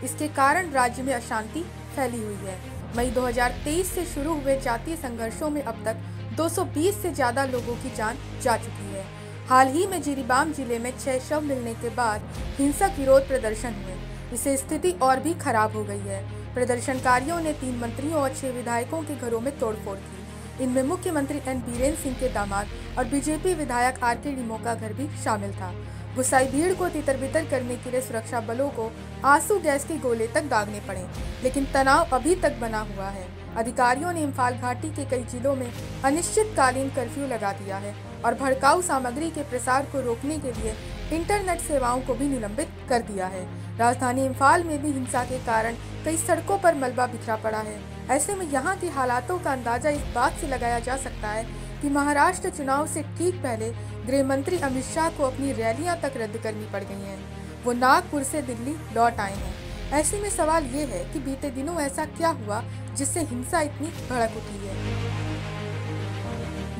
इसके कारण राज्य में अशांति फैली हुई है। मई 2023 से शुरू हुए जातीय संघर्षों में अब तक 220 से ज्यादा लोगों की जान जा चुकी है। हाल ही में जिरीबाम जिले में 6 शव मिलने के बाद हिंसक विरोध प्रदर्शन हुए। इससे स्थिति और भी खराब हो गई है। प्रदर्शनकारियों ने 3 मंत्रियों और 6 विधायकों के घरों में तोड़फोड़ की। इनमें मुख्यमंत्री एन बीरेन सिंह के दामाद और बीजेपी विधायक आर के डिमो का घर भी शामिल था। गुस्साई भीड़ को तितर-बितर करने के लिए सुरक्षा बलों को आंसू गैस के गोले तक दागने पड़े, लेकिन तनाव अभी तक बना हुआ है। अधिकारियों ने इम्फाल घाटी के कई जिलों में अनिश्चितकालीन कर्फ्यू लगा दिया है और भड़काऊ सामग्री के प्रसार को रोकने के लिए इंटरनेट सेवाओं को भी निलंबित कर दिया है। राजधानी इम्फाल में भी हिंसा के कारण कई सड़कों पर मलबा बिखरा पड़ा है। ऐसे में यहाँ के हालातों का अंदाजा इस बात से लगाया जा सकता है कि महाराष्ट्र चुनाव से ठीक पहले गृह मंत्री अमित शाह को अपनी रैलियां तक रद्द करनी पड़ गई हैं। वो नागपुर से दिल्ली लौट आए हैं। ऐसे में सवाल ये है कि बीते दिनों ऐसा क्या हुआ जिससे हिंसा इतनी भड़क उठी है।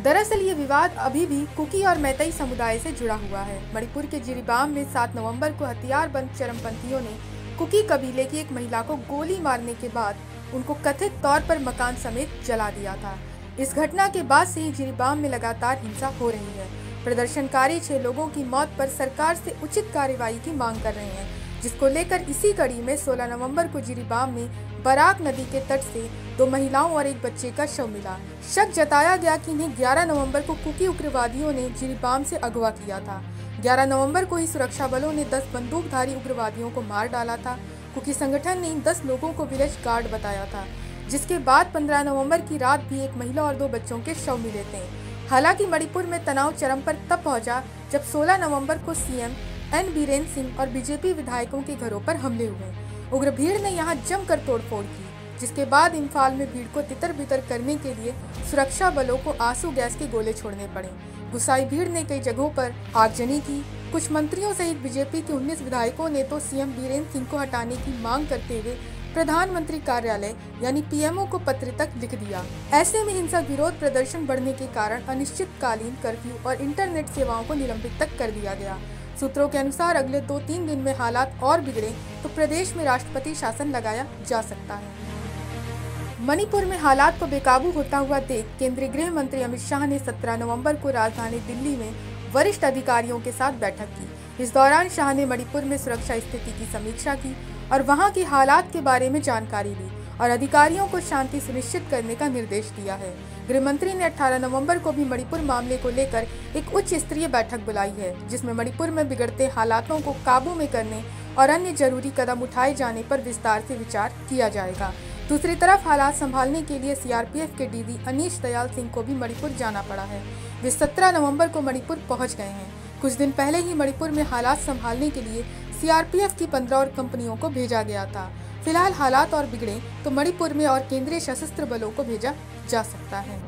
दरअसल ये विवाद अभी भी कुकी और मैतेई समुदाय से जुड़ा हुआ है। मणिपुर के जिरीबाम में 7 नवंबर को हथियारबंद चरमपंथियों ने कुकी कबीले की एक महिला को गोली मारने के बाद उनको कथित तौर पर मकान समेत जला दिया था। इस घटना के बाद से ही जिरीबाम में लगातार हिंसा हो रही है। प्रदर्शनकारी 6 लोगों की मौत पर सरकार से उचित कार्रवाई की मांग कर रहे हैं, जिसको लेकर इसी कड़ी में 16 नवंबर को जिरीबाम में बराक नदी के तट से 2 महिलाओं और एक बच्चे का शव मिला। शक जताया गया कि इन्हें 11 नवंबर को कुकी उग्रवादियों ने जिरीबाम से अगवा किया था। 11 नवंबर को ही सुरक्षा बलों ने 10 बंदूकधारी उग्रवादियों को मार डाला था। कुकी संगठन ने इन 10 लोगों को विलेज गार्ड बताया था, जिसके बाद 15 नवंबर की रात भी एक महिला और 2 बच्चों के शव मिले थे। हालांकि मणिपुर में तनाव चरम पर तब पहुंचा जब 16 नवंबर को सीएम एन बीरेन सिंह और बीजेपी विधायकों के घरों पर हमले हुए। उग्र भीड़ ने यहां जमकर तोड़फोड़ की, जिसके बाद इम्फाल में भीड़ को तितर-बितर करने के लिए सुरक्षा बलों को आंसू गैस के गोले छोड़ने पड़े। गुस्साई भीड़ ने कई जगहों पर आगजनी की। कुछ मंत्रियों सहित बीजेपी के 19 विधायकों ने तो सीएम बीरेन सिंह को हटाने की मांग करते हुए प्रधानमंत्री कार्यालय यानी पीएमओ को पत्र तक लिख दिया। ऐसे में हिंसक विरोध प्रदर्शन बढ़ने के कारण अनिश्चितकालीन कर्फ्यू और इंटरनेट सेवाओं को निलंबित तक कर दिया गया। सूत्रों के अनुसार अगले 2-3 दिन में हालात और बिगड़े तो प्रदेश में राष्ट्रपति शासन लगाया जा सकता है। मणिपुर में हालात को बेकाबू होता हुआ देख केंद्रीय गृह मंत्री अमित शाह ने 17 नवंबर को राजधानी दिल्ली में वरिष्ठ अधिकारियों के साथ बैठक की। इस दौरान शाह ने मणिपुर में सुरक्षा स्थिति की समीक्षा की और वहां की हालात के बारे में जानकारी ली और अधिकारियों को शांति सुनिश्चित करने का निर्देश दिया है। गृह मंत्री ने 18 नवंबर को भी मणिपुर मामले को लेकर एक उच्च स्तरीय बैठक बुलाई है, जिसमें मणिपुर में बिगड़ते हालातों को काबू में करने और अन्य जरूरी कदम उठाए जाने पर विस्तार से विचार किया जाएगा। दूसरी तरफ हालात संभालने के लिए सीआरपीएफ के डीजी अनीश दयाल सिंह को भी मणिपुर जाना पड़ा है। वे 17 नवंबर को मणिपुर पहुंच गए हैं। कुछ दिन पहले ही मणिपुर में हालात संभालने के लिए सीआरपीएफ की 15 और कंपनियों को भेजा गया था। फिलहाल हालात और बिगड़े तो मणिपुर में और केंद्रीय सशस्त्र बलों को भेजा जा सकता है।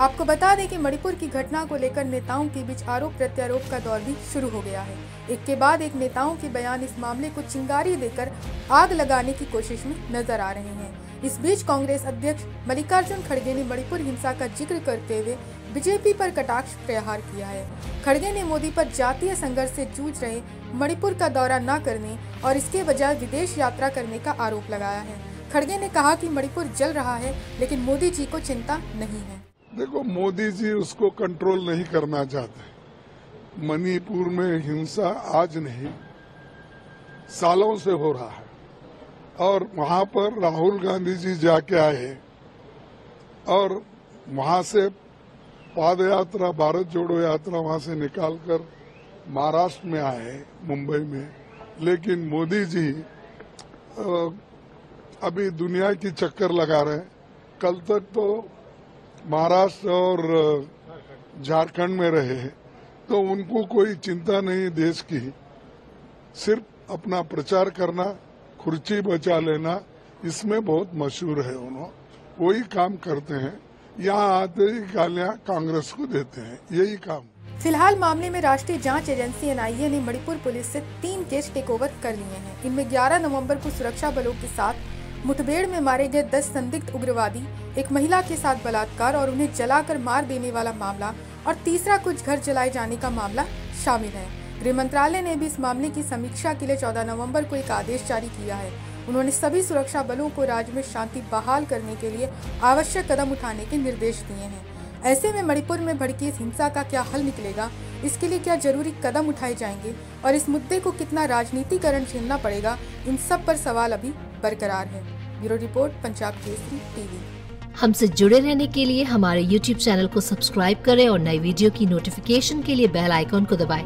आपको बता दें कि मणिपुर की घटना को लेकर नेताओं के बीच आरोप प्रत्यारोप का दौर भी शुरू हो गया है। एक के बाद एक नेताओं के बयान इस मामले को चिंगारी देकर आग लगाने की कोशिश में नजर आ रहे हैं। इस बीच कांग्रेस अध्यक्ष मल्लिकार्जुन खड़गे ने मणिपुर हिंसा का जिक्र करते हुए बीजेपी पर कटाक्ष प्रहार किया है। खड़गे ने मोदी पर जातीय संघर्ष से जूझ रहे मणिपुर का दौरा न करने और इसके बजाय विदेश यात्रा करने का आरोप लगाया है। खड़गे ने कहा कि मणिपुर जल रहा है, लेकिन मोदी जी को चिंता नहीं है। देखो, मोदी जी उसको कंट्रोल नहीं करना चाहते। मणिपुर में हिंसा आज नहीं, सालों से हो रहा है और वहां पर राहुल गांधी जी जाके आए और वहां से पाद यात्रा, भारत जोड़ो यात्रा वहां से निकालकर महाराष्ट्र में आए, मुंबई में। लेकिन मोदी जी अभी दुनिया की चक्कर लगा रहे हैं। कल तक तो महाराष्ट्र और झारखंड में रहे, तो उनको कोई चिंता नहीं देश की, सिर्फ अपना प्रचार करना, खुर्ची बचा लेना, इसमें बहुत मशहूर है। उन्होंने वही काम करते हैं। यहाँ आते ही गालियां कांग्रेस को देते हैं, यही काम। फिलहाल मामले में राष्ट्रीय जांच एजेंसी एनआईए ने मणिपुर पुलिस से 3 केस टेकओवर कर लिए हैं। इनमें 11 नवंबर को सुरक्षा बलों के साथ मुठभेड़ में मारे गए 10 संदिग्ध उग्रवादी, एक महिला के साथ बलात्कार और उन्हें जलाकर मार देने वाला मामला और तीसरा कुछ घर जलाए जाने का मामला शामिल है। गृह मंत्रालय ने भी इस मामले की समीक्षा के लिए 14 नवंबर को एक आदेश जारी किया है। उन्होंने सभी सुरक्षा बलों को राज्य में शांति बहाल करने के लिए आवश्यक कदम उठाने के निर्देश दिए हैं। ऐसे में मणिपुर में भड़की इस हिंसा का क्या हल निकलेगा, इसके लिए क्या जरूरी कदम उठाए जाएंगे और इस मुद्दे को कितना राजनीतिकरण झेलना पड़ेगा, इन सब पर सवाल अभी बरकरार है। Bureau report, Punjab Kesari TV. हमसे जुड़े रहने के लिए हमारे YouTube चैनल को सब्सक्राइब करें और नई वीडियो की नोटिफिकेशन के लिए बेल आइकॉन को दबाएं।